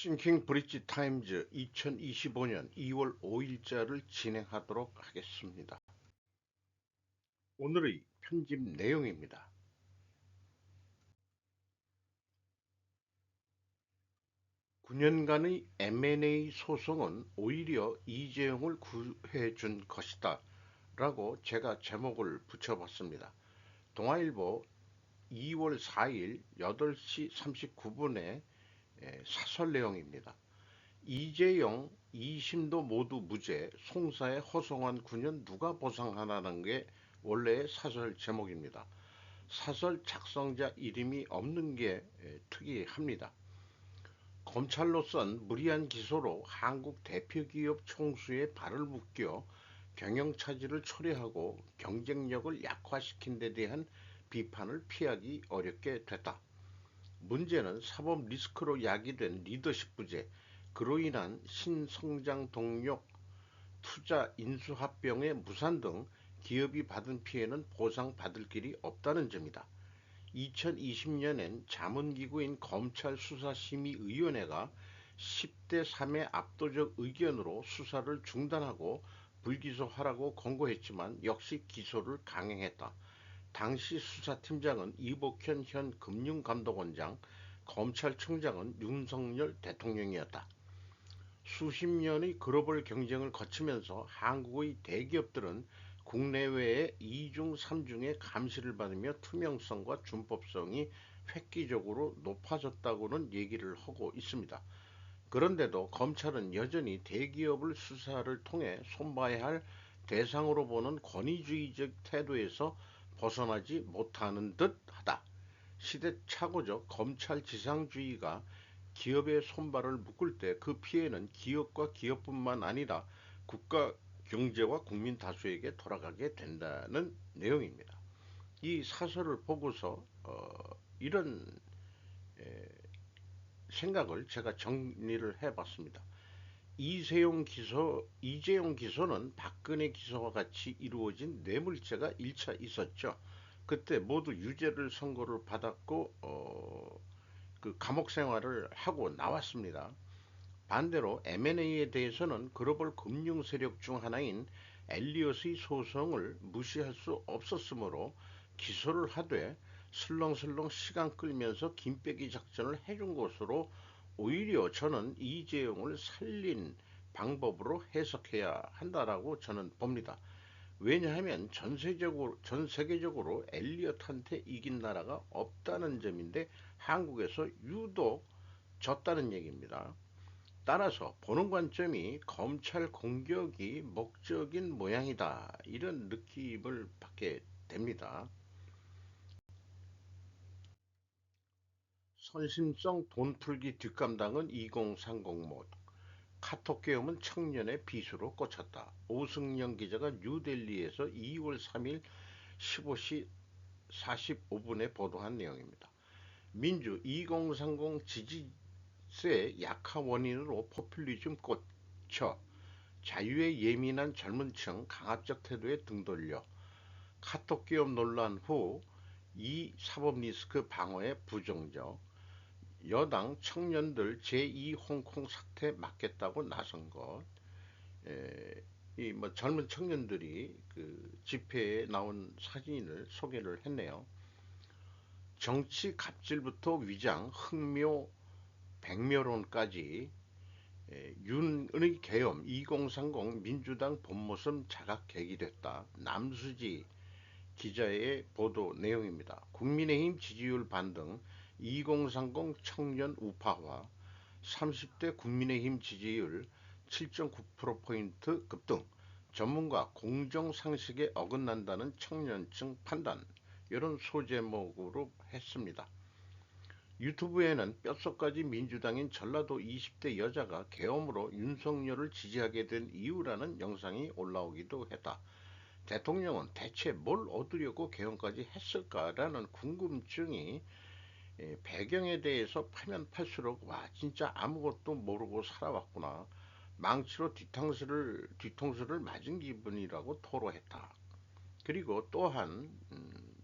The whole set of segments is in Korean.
싱킹 브릿지 타임즈 2025년 2월 5일자를 진행하도록 하겠습니다. 오늘의 편집 내용입니다. 9년간의 M&A 소송은 오히려 이재용을 구해준 것이다 라고 제가 제목을 붙여봤습니다. 동아일보 2월 4일 8시 39분에 사설 내용입니다. 이재용, 이심도 모두 무죄, 송사의 허송한 9년 누가 보상하라는 게 원래의 사설 제목입니다. 사설 작성자 이름이 없는 게 특이합니다. 검찰로선 무리한 기소로 한국 대표기업 총수의 발을 묶여 경영차질을 초래하고 경쟁력을 약화시킨 데 대한 비판을 피하기 어렵게 됐다. 문제는 사법 리스크로 야기된 리더십 부재, 그로 인한 신성장 동력, 투자 인수합병의 무산 등 기업이 받은 피해는 보상받을 길이 없다는 점이다. 2020년엔 자문기구인 검찰수사심의위원회가 10대 3의 압도적 의견으로 수사를 중단하고 불기소하라고 권고했지만 역시 기소를 강행했다. 당시 수사팀장은 이복현 현 금융감독원장, 검찰총장은 윤석열 대통령이었다. 수십 년의 글로벌 경쟁을 거치면서 한국의 대기업들은 국내외의 이중, 삼중의 감시를 받으며 투명성과 준법성이 획기적으로 높아졌다고는 얘기를 하고 있습니다. 그런데도 검찰은 여전히 대기업을 수사를 통해 손봐야 할 대상으로 보는 권위주의적 태도에서 벗어나지 못하는 듯하다. 시대착오적 검찰 지상주의가 기업의 손발을 묶을 때 그 피해는 기업과 기업뿐만 아니라 국가 경제와 국민 다수에게 돌아가게 된다는 내용입니다. 이 사설을 보고서 이런 생각을 제가 정리를 해봤습니다. 이재용 기소는 박근혜 기소와 같이 이루어진 뇌물죄가 1차 있었죠. 그때 모두 유죄를 선고를 받았고 그 감옥 생활을 하고 나왔습니다. 반대로 M&A에 대해서는 글로벌 금융 세력 중 하나인 엘리엇의 소송을 무시할 수 없었으므로 기소를 하되 슬렁슬렁 시간 끌면서 김빼기 작전을 해준 것으로 오히려 저는 이재용을 살린 방법으로 해석해야 한다라고 저는 봅니다. 왜냐하면 전 세계적으로 엘리엇한테 이긴 나라가 없다는 점인데 한국에서 유독 졌다는 얘기입니다. 따라서 보는 관점이 검찰 공격이 목적인 모양이다. 이런 느낌을 받게 됩니다. 선심성 돈풀기 뒷감당은 2030모, 카톡 계엄은 청년의 비수로 꽂혔다. 오승영 기자가 뉴델리에서 2월 3일 15시 45분에 보도한 내용입니다. 민주 2030 지지세 약화 원인으로 포퓰리즘 꽂혀 자유에 예민한 젊은 층 강압적 태도에 등 돌려 카톡 기업 논란 후 이 사법 리스크 방어에 부정적 여당 청년들 제2 홍콩 사태 막겠다고 나선 것, 이 뭐 젊은 청년들이 그 집회에 나온 사진을 소개를 했네요. 정치 갑질부터 위장, 흑묘, 백묘론까지 윤의 계엄 2030 민주당 본모습 자각 계기 됐다. 남수지 기자의 보도 내용입니다. 국민의힘 지지율 반등, 2030 청년 우파화, 30대 국민의힘 지지율 7.9%포인트 급등, 전문가 공정상식에 어긋난다는 청년층 판단, 이런 소제목으로 했습니다. 유튜브에는 뼛속까지 민주당인 전라도 20대 여자가 계엄으로 윤석열을 지지하게 된 이유라는 영상이 올라오기도 했다. 대통령은 대체 뭘 얻으려고 개헌까지 했을까라는 궁금증이 배경에 대해서 파면 팔수록 와 진짜 아무것도 모르고 살아왔구나. 망치로 뒤통수를 맞은 기분이라고 토로했다. 그리고 또한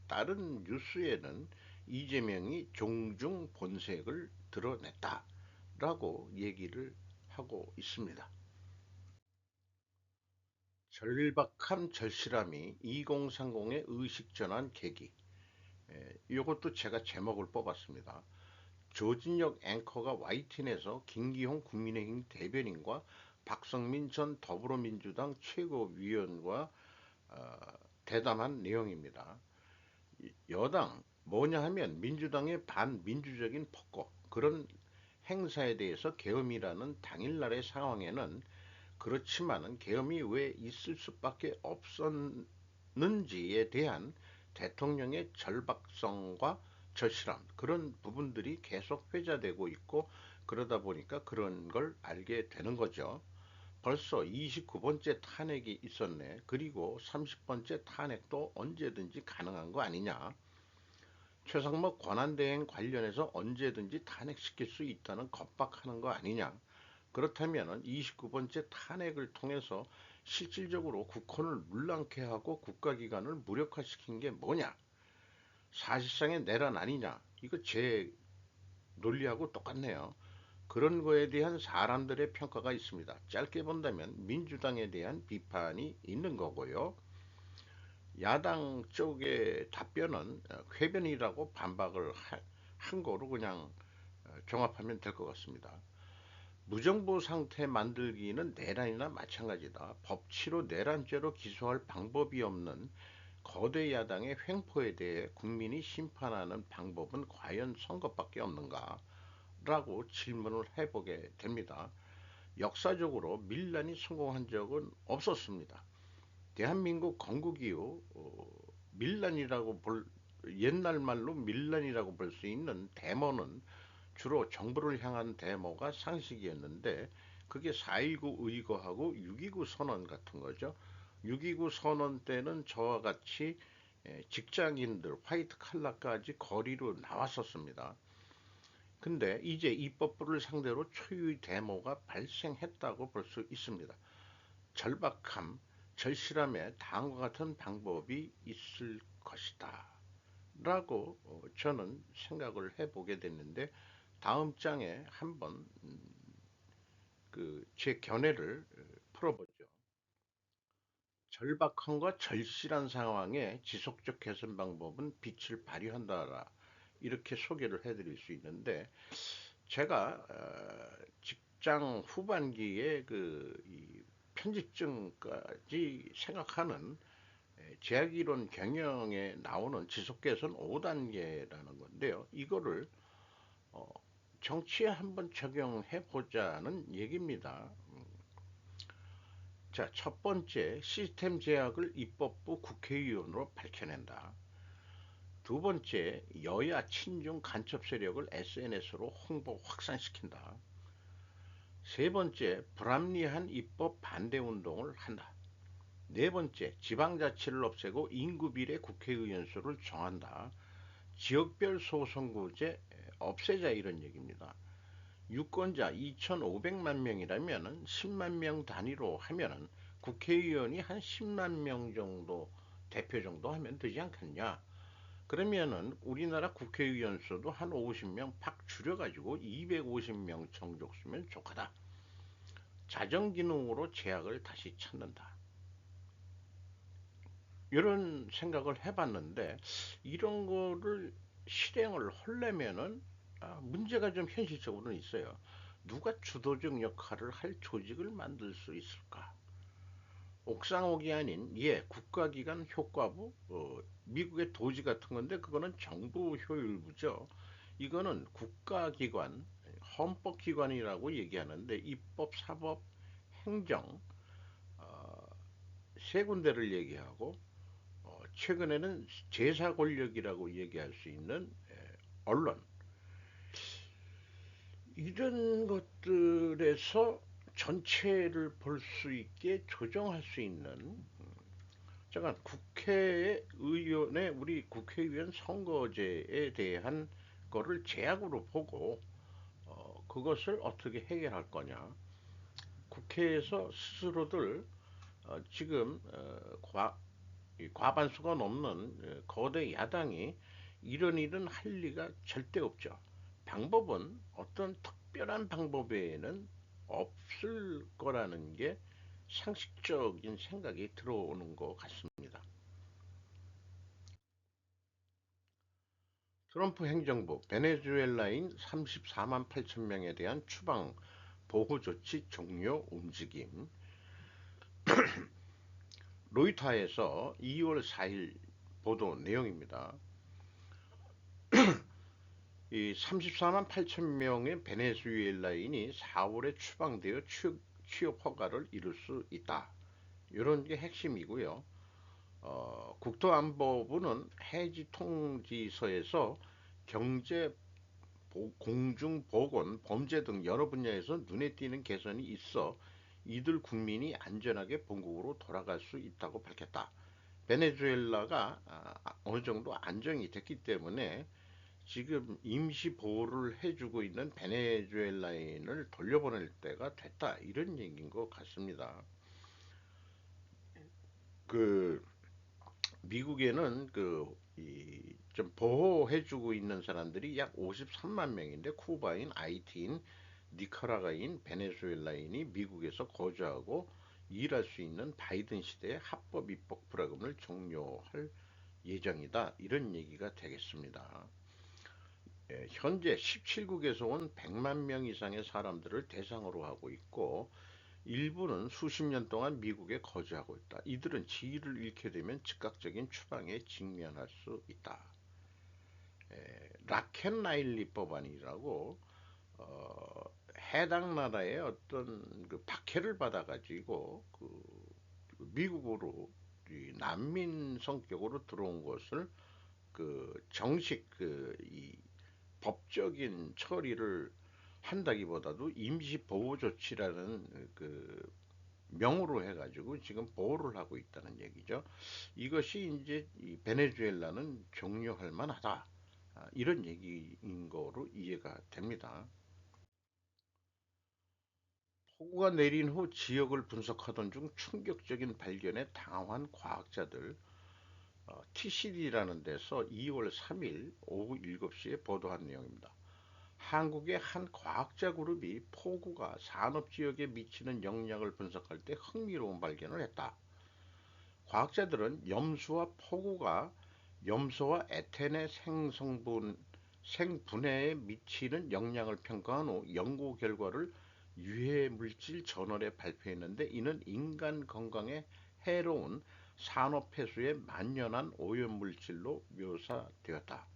다른 뉴스에는 이재명이 종중 본색을 드러냈다. 라고 얘기를 하고 있습니다. 절박함 절실함이 2030의 의식전환 계기. 이것도 제가 제목을 뽑았습니다. 조진혁 앵커가 YTN에서 김기홍 국민의힘 대변인과 박성민 전 더불어민주당 최고위원과 어, 대담한 내용입니다. 여당 뭐냐 하면 민주당의 반민주적인 폭거 그런 행사에 대해서 계엄이라는 당일날의 상황에는 그렇지만은 계엄이 왜 있을 수밖에 없었는지에 대한 대통령의 절박성과 절실함 그런 부분들이 계속 회자되고 있고 그러다 보니까 그런 걸 알게 되는 거죠. 벌써 29번째 탄핵이 있었네. 그리고 30번째 탄핵도 언제든지 가능한 거 아니냐. 최상목 권한대행 관련해서 언제든지 탄핵시킬 수 있다는 겁박하는 거 아니냐. 그렇다면 29번째 탄핵을 통해서 실질적으로 국헌을 물랑케 하고 국가기관을 무력화시킨 게 뭐냐? 사실상의 내란 아니냐? 이거 제 논리하고 똑같네요. 그런 거에 대한 사람들의 평가가 있습니다. 짧게 본다면 민주당에 대한 비판이 있는 거고요. 야당 쪽의 답변은 궤변이라고 반박을 한 거로 그냥 종합하면 될 것 같습니다. 무정부 상태 만들기는 내란이나 마찬가지다. 법치로 내란죄로 기소할 방법이 없는 거대 야당의 횡포에 대해 국민이 심판하는 방법은 과연 선거밖에 없는가? 라고 질문을 해보게 됩니다. 역사적으로 밀란이 성공한 적은 없었습니다. 대한민국 건국 이후 밀란이라고 옛날 말로 밀란이라고 볼 수 있는 데모는 주로 정부를 향한 데모가 상식이었는데 그게 4.19 의거하고 6.29 선언 같은 거죠. 6.29 선언 때는 저와 같이 직장인들 화이트 칼라까지 거리로 나왔었습니다. 근데 이제 입법부를 상대로 초유의 데모가 발생했다고 볼 수 있습니다. 절박함, 절실함에 다음과 같은 방법이 있을 것이다. 라고 저는 생각을 해보게 됐는데 다음 장에 한번 그 제 견해를 풀어보죠. 절박함과 절실한 상황에 지속적 개선 방법은 빛을 발휘한다. 이렇게 소개를 해드릴 수 있는데 제가 직장 후반기에 그 편집증까지 생각하는 제약이론 경영에 나오는 지속개선 5단계라는 건데요. 이거를 어, 정치에 한번 적용해 보자는 얘기입니다. 자, 첫 번째 시스템 제약을 입법부 국회의원으로 밝혀낸다. 두 번째 여야 친중 간첩 세력을 SNS로 홍보 확산시킨다. 세 번째 불합리한 입법 반대 운동을 한다. 네 번째 지방자치를 없애고 인구비례 국회의원 수를 정한다. 지역별 소선구제 없애자 이런 얘기입니다. 유권자 2,500만 명이라면 10만 명 단위로 하면은 국회의원이 한 10만 명 정도 대표 정도 하면 되지 않겠냐? 그러면은 우리나라 국회의원 수도 한 50명 팍 줄여가지고 250명 정도 쓰면 좋겠다. 자정기능으로 제약을 다시 찾는다. 이런 생각을 해봤는데 이런 거를 실행을 하려면은 문제가 좀 현실적으로는 있어요. 누가 주도적 역할을 할 조직을 만들 수 있을까? 옥상옥이 아닌 국가기관 효과부 미국의 도지 같은 건데 그거는 정부 효율부죠. 이거는 국가기관 헌법기관이라고 얘기하는데 입법, 사법, 행정 어, 세 군데를 얘기하고 최근에는 제사 권력이라고 얘기할 수 있는 언론 이런 것들에서 전체를 볼 수 있게 조정할 수 있는 잠깐 국회의원의 우리 국회의원 선거제에 대한 거를 제약으로 보고 그것을 어떻게 해결할 거냐 국회에서 스스로들 지금 과반수가 넘는 거대 야당이 이런 일은 할 리가 절대 없죠. 방법은 어떤 특별한 방법 외에는 없을 거라는 게 상식적인 생각이 들어오는 것 같습니다. 트럼프 행정부 베네수엘라인 34만 8천 명에 대한 추방 보호 조치 종료 움직임. 로이터에서 2월 4일 보도 내용입니다. 이 34만 8천 명의 베네수엘라인이 4월에 추방되어 취업 허가를 이룰 수 있다. 이런 게 핵심이고요. 국토안보부는 해지 통지서에서 경제, 공중보건, 범죄 등 여러 분야에서 눈에 띄는 개선이 있어 이들 국민이 안전하게 본국으로 돌아갈 수 있다고 밝혔다. 베네수엘라가 어느 정도 안정이 됐기 때문에 지금 임시 보호를 해주고 있는 베네수엘라인을 돌려보낼 때가 됐다. 이런 얘기인 것 같습니다. 그 미국에는 좀 보호해주고 있는 사람들이 약 53만 명인데 쿠바인, 아이티인, 니카라과인, 베네수엘라인이 미국에서 거주하고 일할 수 있는 바이든 시대의 합법 입국 프로그램을 종료할 예정이다. 이런 얘기가 되겠습니다. 현재 17국에서 온 100만 명 이상의 사람들을 대상으로 하고 있고 일부는 수십 년 동안 미국에 거주하고 있다. 이들은 지위를 잃게 되면 즉각적인 추방에 직면할 수 있다. 라켄 라일리 법안이라고 어, 해당 나라의 어떤 그 박해를 받아가지고 미국으로 난민 성격으로 들어온 것을 정식 이 법적인 처리를 한다기보다도 임시 보호 조치라는 명으로 해가지고 지금 보호를 하고 있다는 얘기죠. 이것이 이제 이 베네수엘라는 종료할 만하다. 이런 얘기인 거로 이해가 됩니다. 폭우가 내린 후 지역을 분석하던 중 충격적인 발견에 당황한 과학자들, TCD라는 데서 2월 3일 오후 7시에 보도한 내용입니다. 한국의 한 과학자 그룹이 폭우가 산업지역에 미치는 영향을 분석할 때 흥미로운 발견을 했다. 과학자들은 염수와 폭우가 염소와 에탄의 생분해에 미치는 영향을 평가한 후 연구 결과를 유해물질 저널에 발표했는데 이는 인간 건강에 해로운 산업폐수의 만연한 오염물질로 묘사되었다.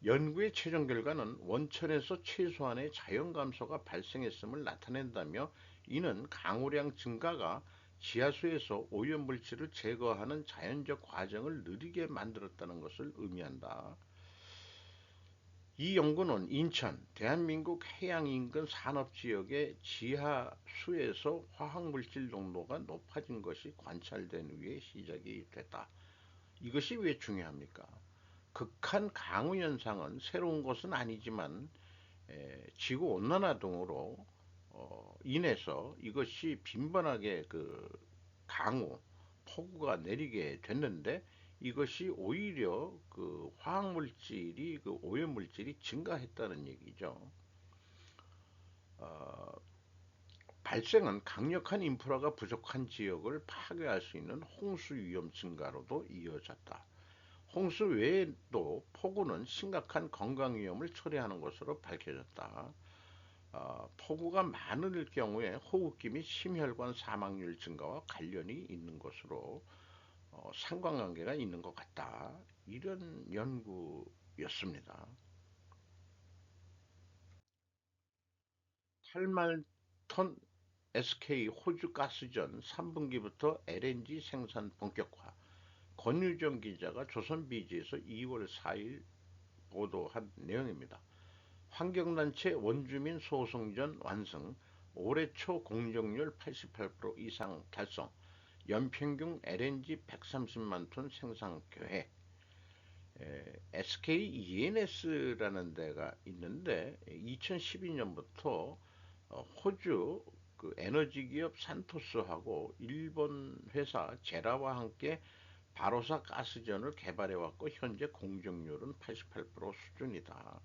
연구의 최종 결과는 원천에서 최소한의 자연 감소가 발생했음을 나타낸다며 이는 강우량 증가가 지하수에서 오염물질을 제거하는 자연적 과정을 느리게 만들었다는 것을 의미한다. 이 연구는 인천, 대한민국 해양 인근 산업지역의 지하수에서 화학물질 농도가 높아진 것이 관찰된 후에 시작이 됐다. 이것이 왜 중요합니까? 극한 강우 현상은 새로운 것은 아니지만 지구 온난화 등으로 인해서 이것이 빈번하게 강우, 폭우가 내리게 됐는데 이것이 오히려 화학물질이 오염물질이 증가했다는 얘기죠. 어, 발생은 강력한 인프라가 부족한 지역을 파괴할 수 있는 홍수 위험 증가로도 이어졌다. 홍수 외에도 폭우는 심각한 건강 위험을 초래하는 것으로 밝혀졌다. 폭우가 많을 경우에 호흡기 및 심혈관 사망률 증가와 관련이 있는 것으로 상관관계가 있는 것 같다. 이런 연구였습니다. 8만 톤 SK 호주 가스전 3분기부터 LNG 생산 본격화. 권유정 기자가 조선비지에서 2월 4일 보도한 내용입니다. 환경단체 원주민 소송전 완성, 올해 초 공정률 88% 이상 달성, 연평균 LNG 130만 톤 생산 계획. SK ENS라는 데가 있는데 2012년부터 호주 에너지 기업 산토스하고 일본 회사 제라와 함께 바로사 가스전을 개발해왔고 현재 공정률은 88% 수준이다.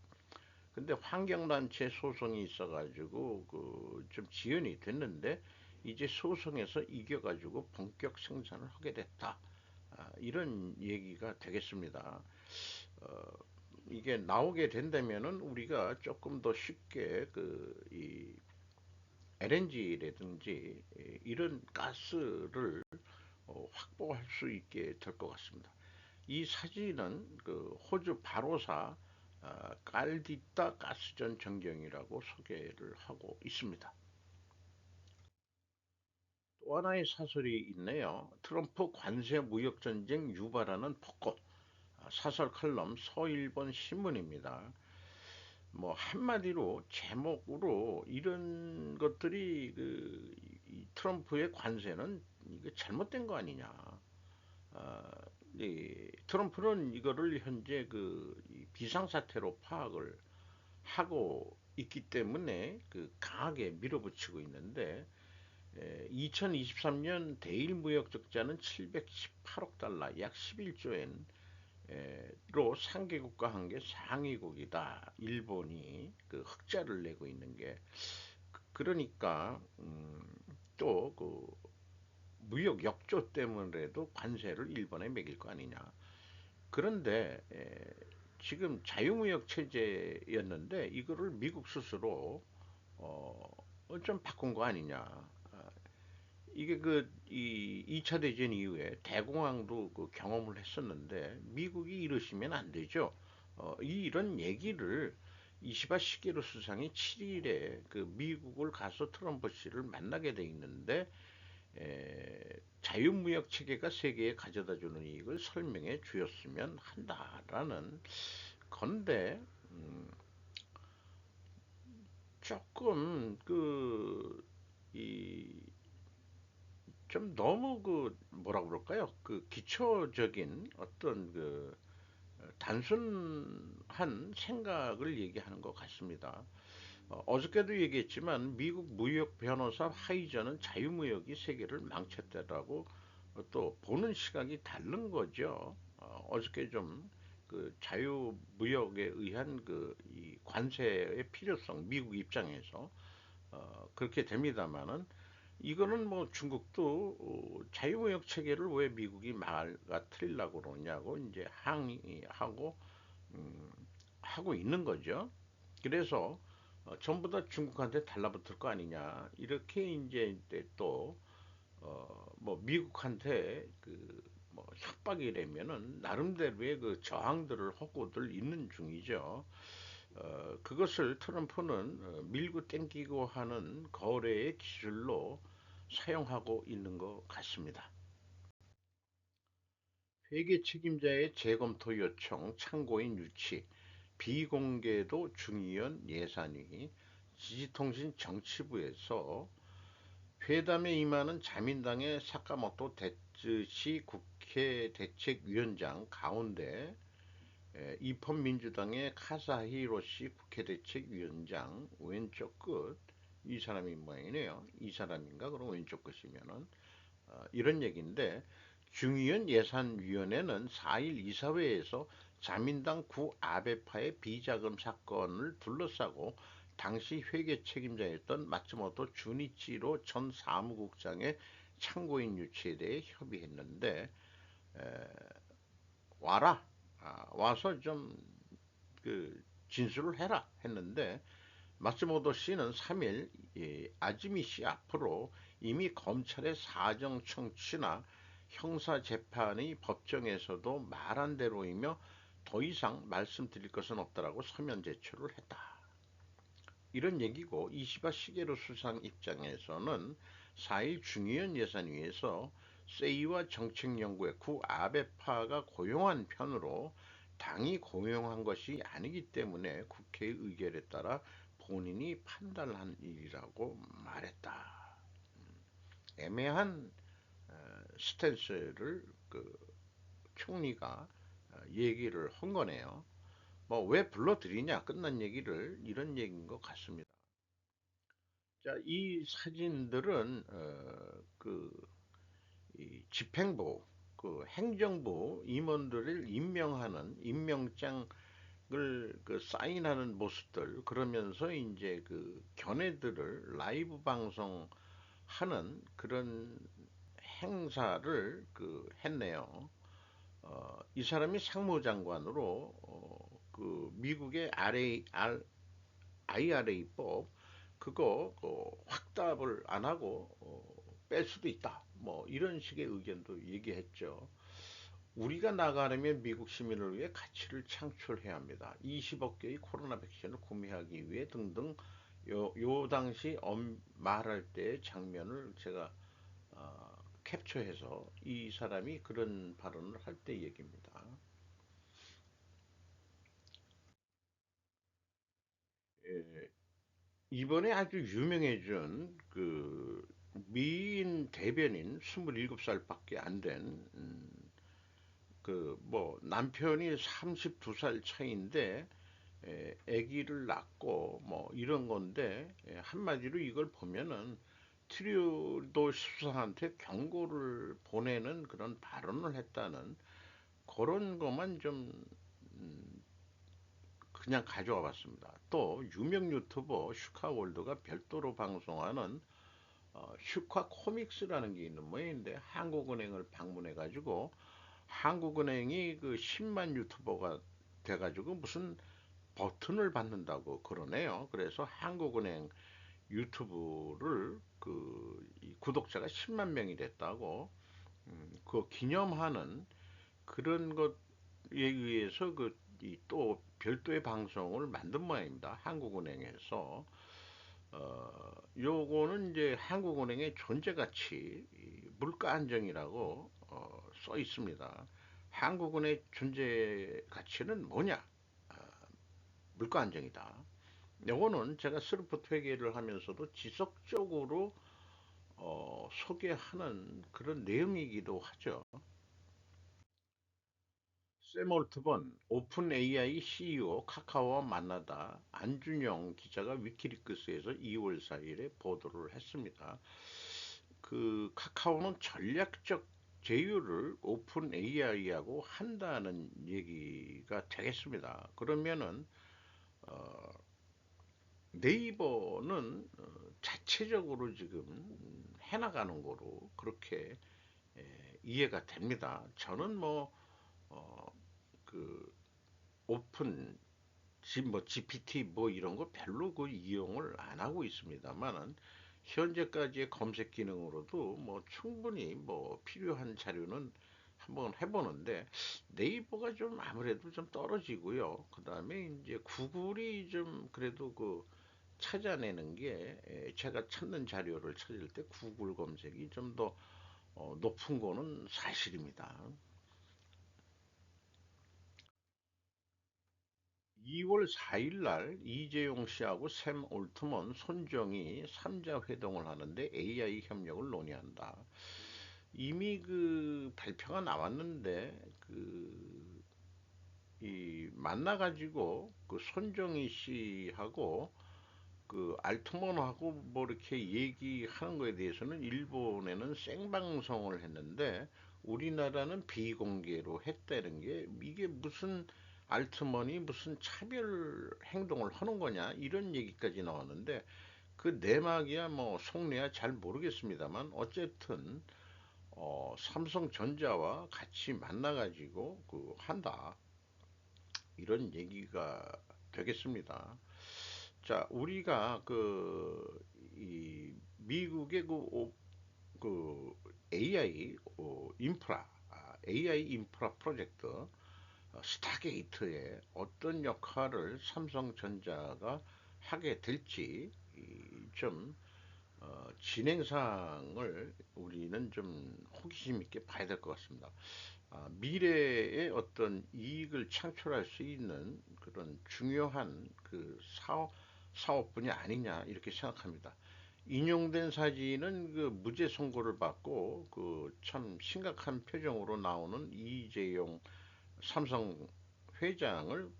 근데 환경단체 소송이 있어가지고 그 좀 지연이 됐는데 이제 소송에서 이겨가지고 본격 생산을 하게 됐다. 이런 얘기가 되겠습니다. 어, 이게 나오게 된다면은 우리가 조금 더 쉽게 이 LNG라든지 이런 가스를 확보할 수 있게 될 것 같습니다. 이 사진은 그 호주 바로사 깔디따 가스전 전경이라고 소개를 하고 있습니다. 또 하나의 사설이 있네요. 트럼프 관세 무역 전쟁 유발하는 폭거. 사설 칼럼 서일본 신문입니다. 뭐 한마디로 제목으로 이런 것들이 이 트럼프의 관세는 이거 잘못된 거 아니냐. 아, 이 트럼프는 이거를 현재 비상사태로 파악을 하고 있기 때문에 강하게 밀어붙이고 있는데 2023년 대일 무역 적자는 718억 달러, 약 11조엔 로 상계국과 한 게 상위국이다. 일본이 흑자를 내고 있는 게 그러니까 또그 무역 역조 때문에도 관세를 일본에 매길 거 아니냐. 그런데 지금 자유무역 체제였는데 이거를 미국 스스로 어, 좀 바꾼 거 아니냐. 이게 이 2차 대전 이후에 대공황도 경험을 했었는데 미국이 이러시면 안 되죠. 이런 얘기를 이시바 시게루 수상이 7일에 미국을 가서 트럼프 씨를 만나게 돼 있는데 자유무역 체계가 세계에 가져다 주는 이익을 설명해 주었으면 한다라는 건데 조금 이 좀 너무 뭐라 그럴까요? 기초적인 어떤 단순한 생각을 얘기하는 것 같습니다. 어저께도 얘기했지만 미국 무역 변호사 하이저는 자유무역이 세계를 망쳤다라고 또 보는 시각이 다른 거죠. 어저께 좀 자유무역에 의한 이 관세의 필요성 미국 입장에서 그렇게 됩니다만은 이거는 뭐 중국도 자유무역 체계를 왜 미국이 말가 틀리려고 그러냐고 이제 항의하고 음, 하고 있는 거죠. 그래서 전부 다 중국한테 달라붙을 거 아니냐 이렇게 이제 또 뭐 미국한테 뭐 협박이 되면은 나름대로의 저항들을 하고들 있는 중이죠. 그것을 트럼프는 밀고 땡기고 하는 거래의 기술로 사용하고 있는 것 같습니다. 회계 책임자의 재검토 요청, 참고인 유치, 비공개도 중의원 예산위, 지지통신 정치부에서 회담에 임하는 자민당의 사카모토 데츠시 국회 대책위원장 가운데 입헌민주당의 카사히로시 국회대책위원장 왼쪽 끝 이 사람이 모양이네요. 이 사람인가 그럼 왼쪽 끝이면은 이런 얘기인데 중의원 예산위원회는 4일 이사회에서 자민당 구 아베파의 비자금 사건을 둘러싸고 당시 회계 책임자였던 마츠모토 주니치로 전 사무국장의 참고인 유치에 대해 협의했는데 에, 와라 와서 좀 진술을 해라 했는데 마츠모토 씨는 3일 아즈미 씨 앞으로 이미 검찰의 사정 청취나 형사 재판이 법정에서도 말한 대로이며 더 이상 말씀드릴 것은 없다라고 서면 제출을 했다. 이런 얘기고 이시바 시게루 수상 입장에서는 4일 중의원 예산위에서 세이와 정책연구회 구 아베파가 고용한 편으로 당이 고용한 것이 아니기 때문에 국회의 의결에 따라 본인이 판단한 일이라고 말했다. 애매한 스탠스를 총리가 얘기를 한 거네요. 뭐 왜 불러들이냐 끝난 얘기를 이런 얘기인 것 같습니다. 자, 이 사진들은 이 집행부, 행정부 임원들을 임명하는 임명장 그 사인하는 모습들 그러면서 이제 그 견해들을 라이브 방송하는 그런 행사를 그 했네요. 이 사람이 상무장관으로 그 미국의 IRA법 그거 확답을 안 하고 뺄 수도 있다. 뭐 이런 식의 의견도 얘기했죠. 우리가 나가려면 미국 시민을 위해 가치를 창출해야 합니다. 20억 개의 코로나 백신을 구매하기 위해 등등 요 당시 말할 때의 장면을 제가 캡처해서 이 사람이 그런 발언을 할 때 얘기입니다. 예, 이번에 아주 유명해진 그 미인 대변인 27살밖에 안 된 그 뭐 남편이 32살 차이인데 아기를 낳고 뭐 이런 건데 한마디로 이걸 보면은 트루도 수사한테 경고를 보내는 그런 발언을 했다는 그런 것만 좀 그냥 가져와 봤습니다. 또 유명 유튜버 슈카월드가 별도로 방송하는 슈카 코믹스라는 게 있는 모양인데 한국은행을 방문해 가지고 한국은행이 그 10만 유튜버가 돼 가지고 무슨 버튼을 받는다고 그러네요. 그래서 한국은행 유튜브를 구독자가 10만 명이 됐다고 그 기념하는 그런 것에 의해서 또 별도의 방송을 만든 모양입니다. 한국은행에서 요거는 이제 한국은행의 존재가치 물가 안정이라고 써 있습니다. 한국은행의 존재 가치는 뭐냐? 아, 물가 안정이다. 요거는 제가 스루프 회계를 하면서도 지속적으로 소개하는 그런 내용이기도 하죠. 샘 올트먼 오픈 AI CEO 카카오와 만나다 안준영 기자가 위키리크스에서 2월 4일에 보도를 했습니다. 그 카카오는 전략적 제휴를 오픈 AI하고 한다는 얘기가 되겠습니다. 그러면은 어, 네이버는 자체적으로 지금 해나가는 거로 그렇게 이해가 됩니다. 저는 뭐 어, 그 오픈 뭐 GPT 뭐 이런 거 별로 그 이용을 안 하고 있습니다만은 현재까지의 검색 기능으로도 뭐 충분히 뭐 필요한 자료는 한번 해보는데 네이버가 좀 아무래도 좀 떨어지고요. 그 다음에 이제 구글이 좀 그래도 그 찾아내는 게 제가 찾는 자료를 찾을 때 구글 검색이 좀 더 높은 거는 사실입니다. 2월 4일 날 이재용 씨하고 샘 올트먼, 손정이 3자 회동을 하는데 AI 협력을 논의한다. 이미 그 발표가 나왔는데 이 만나가지고 그 손정희 씨하고 그 알트먼하고 뭐 이렇게 얘기하는 거에 대해서는 일본에는 생방송을 했는데 우리나라는 비공개로 했다는 게 이게 무슨 알트먼이 무슨 차별 행동을 하는 거냐 이런 얘기까지 나왔는데 그 내막이야 뭐 속내야 잘 모르겠습니다만 어쨌든 삼성전자와 같이 만나가지고 그 한다 이런 얘기가 되겠습니다. 자, 우리가 이 미국의 그 AI AI 인프라 프로젝트 스타게이트에 어떤 역할을 삼성전자가 하게 될지 좀 진행 사항을 우리는 좀 호기심 있게 봐야 될 것 같습니다. 미래에 어떤 이익을 창출할 수 있는 그런 중요한 사업 분야 아니냐 이렇게 생각합니다. 인용된 사진은 그 무죄 선고를 받고 그 참 심각한 표정으로 나오는 이재용 삼성 회장을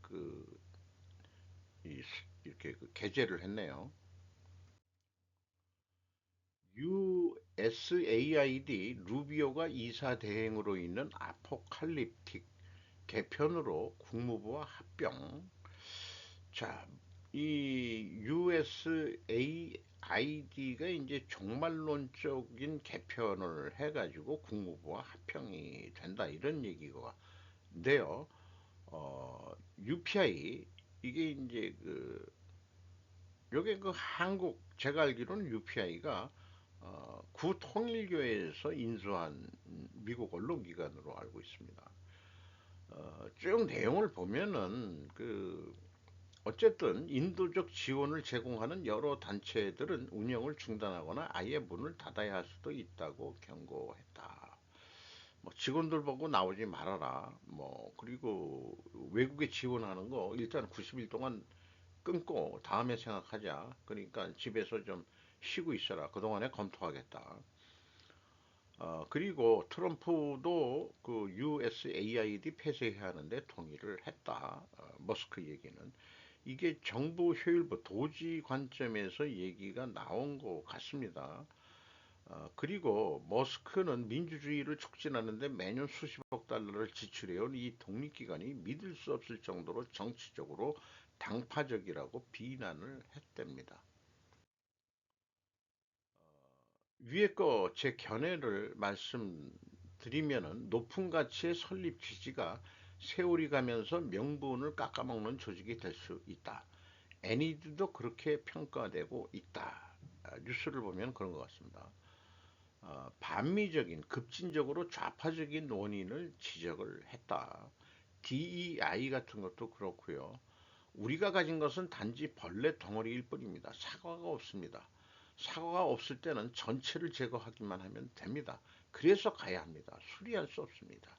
이렇게 게재를 했네요. USAID 루비오가 이사 대행으로 있는 아포칼립틱 개편으로 국무부와 합병, 자, 이 USAID가 이제 종말론적인 개편을 해가지고 국무부와 합병이 된다 이런 얘기인데요. UPI 이게 이제 요게 한국 제가 알기로는 UPI가 구통일교에서 인수한 미국 언론기관으로 알고 있습니다. 쭉 내용을 보면은 어쨌든 인도적 지원을 제공하는 여러 단체들은 운영을 중단하거나 아예 문을 닫아야 할 수도 있다고 경고했다. 뭐 직원들 보고 나오지 말아라. 뭐 그리고 외국에 지원하는 거 일단 90일 동안 끊고 다음에 생각하자. 그러니까 집에서 좀 쉬고 있어라. 그동안에 검토하겠다. 그리고 트럼프도 그 USAID 폐쇄해야 하는데 동의를 했다. 머스크 얘기는. 이게 정부 효율부 도지 관점에서 얘기가 나온 것 같습니다. 그리고 머스크는 민주주의를 촉진하는데 매년 수십억 달러를 지출해온 이 독립기관이 믿을 수 없을 정도로 정치적으로 당파적이라고 비난을 했답니다. 위에 거 제 견해를 말씀드리면은 높은 가치의 설립 취지가 세월이 가면서 명분을 깎아먹는 조직이 될 수 있다. 애니드도 그렇게 평가되고 있다. 뉴스를 보면 그런 것 같습니다. 반미적인 급진적으로 좌파적인 원인을 지적을 했다. DEI 같은 것도 그렇고요. 우리가 가진 것은 단지 벌레 덩어리일 뿐입니다. 사과가 없습니다. 사과가 없을 때는 전체를 제거하기만 하면 됩니다. 그래서 가야 합니다. 수리할 수 없습니다.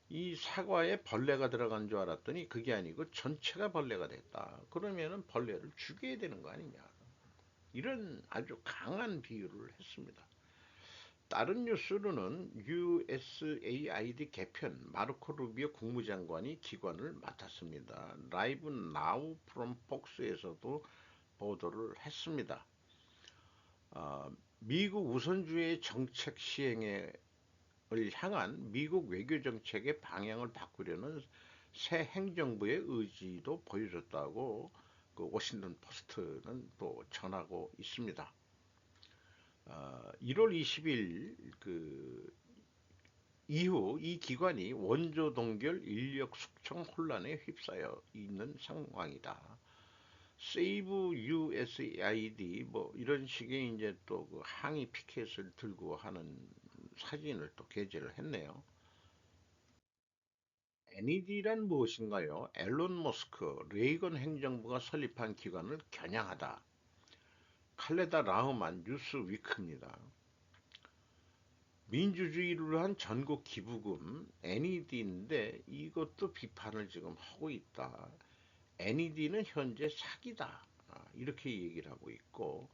이 사과에 벌레가 들어간 줄 알았더니 그게 아니고 전체가 벌레가 됐다. 그러면은 벌레를 죽여야 되는 거 아니냐. 이런 아주 강한 비유를 했습니다. 다른 뉴스로는 USAID 개편 마르코 루비오 국무장관이 기관을 맡았습니다. 라이브 나우 프롬 폭스에서도 보도를 했습니다. 미국 우선주의 정책 시행을 향한 미국 외교 정책의 방향을 바꾸려는 새 행정부의 의지도 보여줬다고 그 워싱턴 포스트는 또 전하고 있습니다. 1월 20일 이후 이 기관이 원조 동결 인력 숙청 혼란에 휩싸여 있는 상황이다. 세이브 USAID 뭐 이런 식의 이제 또그 항의 피켓을 들고 하는 사진을 또 게재를 했네요. NED란 무엇인가요? 앨런 머스크, 레이건 행정부가 설립한 기관을 겨냥하다. 칼레다 라흐만 뉴스 위크입니다. 민주주의를 위한 전국 기부금 NED인데 이것도 비판을 지금 하고 있다. NED는 현재 사기다. 이렇게 얘기를 하고 있고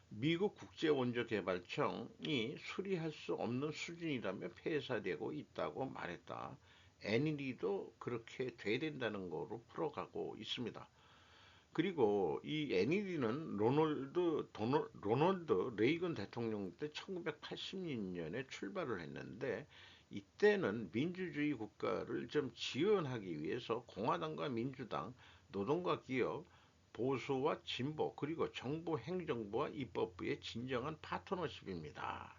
미국 국제원조개발청이 수리할 수 없는 수준이라며 폐사되고 있다고 말했다. NED도 그렇게 돼야 된다는 거로 풀어가고 있습니다. 그리고 이 NED는 로널드 레이건 대통령 때 1980년에 출발을 했는데 이때는 민주주의 국가를 좀 지원하기 위해서 공화당과 민주당, 노동과 기업, 보수와 진보, 그리고 정부 행정부와 입법부의 진정한 파트너십입니다.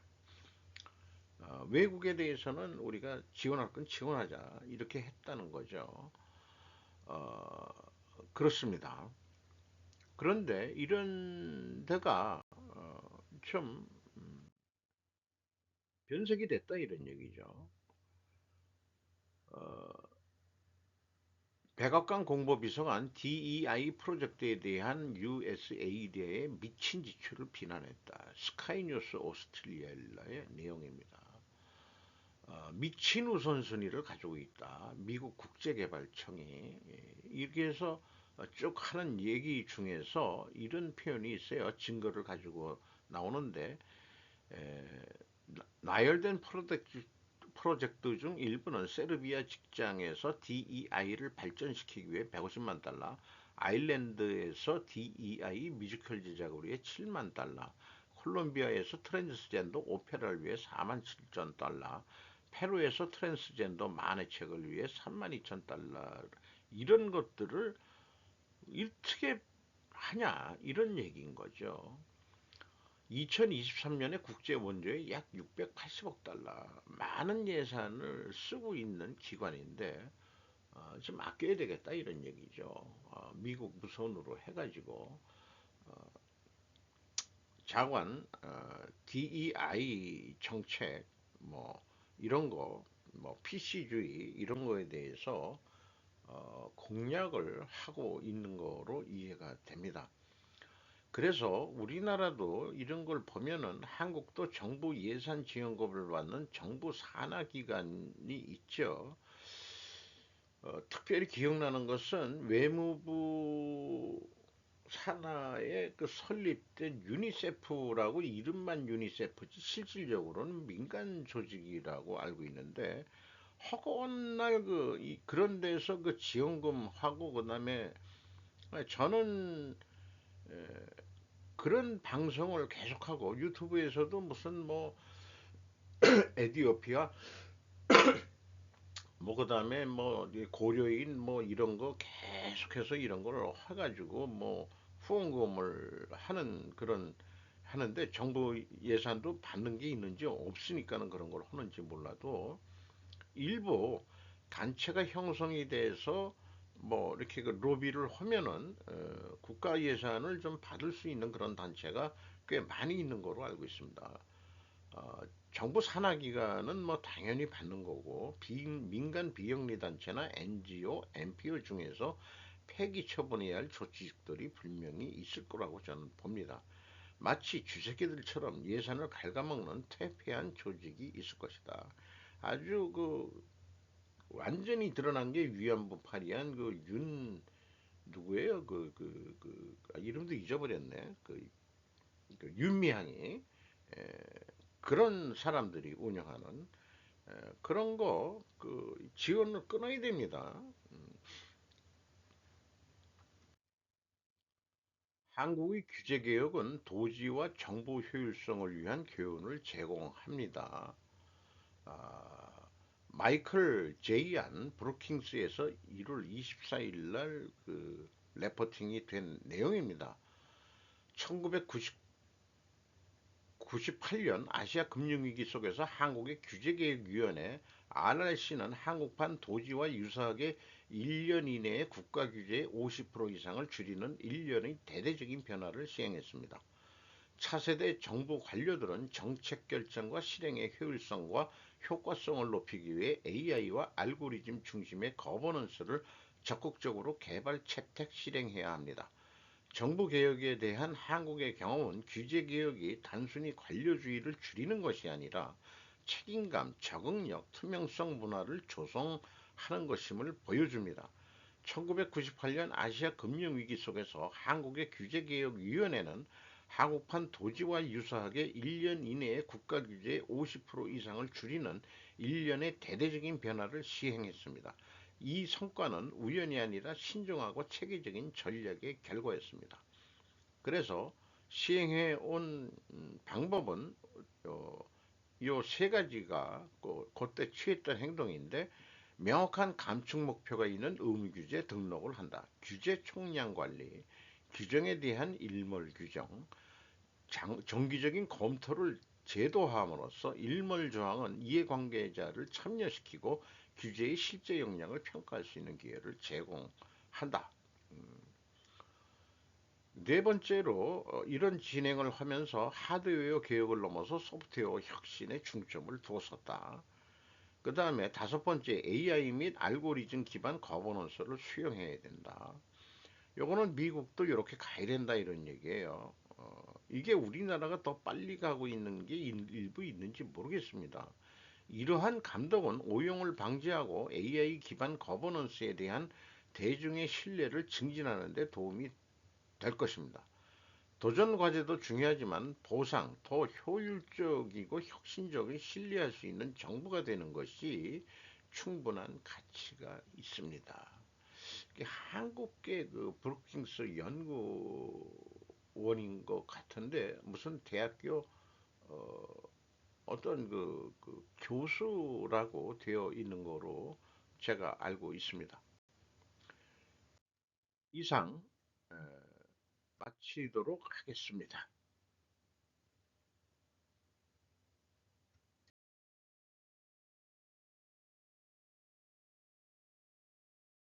외국에 대해서는 우리가 지원할 건 지원하자 이렇게 했다는 거죠. 어, 그렇습니다. 그런데 이런 데가 좀 변색이 됐다 이런 얘기죠. 어, 백악관 공보비서관 DEI 프로젝트에 대한 USAID의 미친 지출을 비난했다. 스카이뉴스 오스트리아의 내용입니다. 미친 우선순위를 가지고 있다. 미국 국제개발청이 이렇게 해서 쭉 하는 얘기 중에서 이런 표현이 있어요. 증거를 가지고 나오는데 에, 나열된 프로젝트 중 일부는 세르비아 직장에서 DEI를 발전시키기 위해 150만 달러, 아일랜드에서 DEI 뮤지컬 제작을 위해 7만 달러, 콜롬비아에서 트랜스젠더 오페라를 위해 4만 7천 달러, 페루에서 트랜스젠더 만해책을 위해 3만 2천 달러 이런 것들을 어떻게 하냐 이런 얘기인 거죠. 2023년에 국제 원조에 약 680억 달러 많은 예산을 쓰고 있는 기관인데 좀 아껴야 되겠다 이런 얘기죠. 미국 무선으로 해가지고 자관 DEI 정책 뭐 이런 거 뭐 PC주의 이런 거에 대해서 공약을 하고 있는 거로 이해가 됩니다. 그래서 우리나라도 이런 걸 보면은 한국도 정부 예산 지원금을 받는 정부 산하기관이 있죠. 특별히 기억나는 것은 외무부 산하에 그 설립된 유니세프라고 이름만 유니세프지 실질적으로는 민간 조직이라고 알고 있는데 허건날 그런 데서 그 지원금하고 그다음에 저는 그런 방송을 계속하고 유튜브에서도 무슨 뭐 에디오피아 뭐 그다음에 뭐 고려인 뭐 이런 거 계속해서 이런 걸 해가지고 뭐 후원금을 하는 그런 하는데 정부 예산도 받는 게 있는지 없으니까는 그런 걸 하는지 몰라도 일부 단체가 형성이 돼서 뭐 이렇게 그 로비를 하면은 국가 예산을 좀 받을 수 있는 그런 단체가 꽤 많이 있는 거로 알고 있습니다. 어, 정부 산하기관은 뭐 당연히 받는 거고 민간 비영리 단체나 NGO, NPO 중에서 폐기 처분해야 할 조직들이 분명히 있을 거라고 저는 봅니다. 마치 쥐새끼들처럼 예산을 갉아먹는 퇴폐한 조직이 있을 것이다. 아주 완전히 드러난 게 위안부 파리한 그 누구예요? 이름도 잊어버렸네. 윤미향이 에, 그런 사람들이 운영하는 그런 거 지원을 끊어야 됩니다. 한국의 규제 개혁은 도지와 정보 효율성을 위한 교훈을 제공합니다. 아, 마이클 제이안 브루킹스에서 1월 24일 날 레포팅이 된 내용입니다. 1998년 아시아 금융위기 속에서 한국의 규제개혁위원회 RRC는 한국판 도지와 유사하게 1년 이내에 국가 규제의 50% 이상을 줄이는 일련의 대대적인 변화를 시행했습니다. 차세대 정부 관료들은 정책 결정과 실행의 효율성과 효과성을 높이기 위해 AI와 알고리즘 중심의 거버넌스를 적극적으로 개발, 채택, 실행해야 합니다. 정부 개혁에 대한 한국의 경험은 규제 개혁이 단순히 관료주의를 줄이는 것이 아니라 책임감, 적응력, 투명성 문화를 조성하는 것임을 보여줍니다. 1998년 아시아 금융위기 속에서 한국의 규제개혁위원회는 한국판 도지와 유사하게 1년 이내에 국가 규제의 50% 이상을 줄이는 일련의 대대적인 변화를 시행했습니다. 이 성과는 우연이 아니라 신중하고 체계적인 전략의 결과였습니다. 그래서 시행해 온 방법은 요 세 가지가 그때 취했던 행동인데 명확한 감축 목표가 있는 의무 규제 등록을 한다. 규제 총량 관리, 규정에 대한 일몰 규정, 정기적인 검토를 제도화함으로써 일몰 조항은 이해관계자를 참여시키고 규제의 실제 역량을 평가할 수 있는 기회를 제공한다. 네 번째로 이런 진행을 하면서 하드웨어 개혁을 넘어서 소프트웨어 혁신에 중점을 두었었다. 그 다음에 다섯 번째 AI 및 알고리즘 기반 거버넌스를 수용해야 된다. 요거는 미국도 이렇게 가야 된다 이런 얘기예요. 이게 우리나라가 더 빨리 가고 있는 게 일부 있는지 모르겠습니다. 이러한 감독은 오용을 방지하고 AI 기반 거버넌스에 대한 대중의 신뢰를 증진하는 데 도움이 될 것입니다. 도전 과제도 중요하지만 보상, 더 효율적이고 혁신적인 신뢰할 수 있는 정부가 되는 것이 충분한 가치가 있습니다. 한국계 브루킹스 연구원인 것 같은데 무슨 대학교 어, 어떤 교수라고 되어 있는 거로 제가 알고 있습니다. 이상 마치도록 하겠습니다.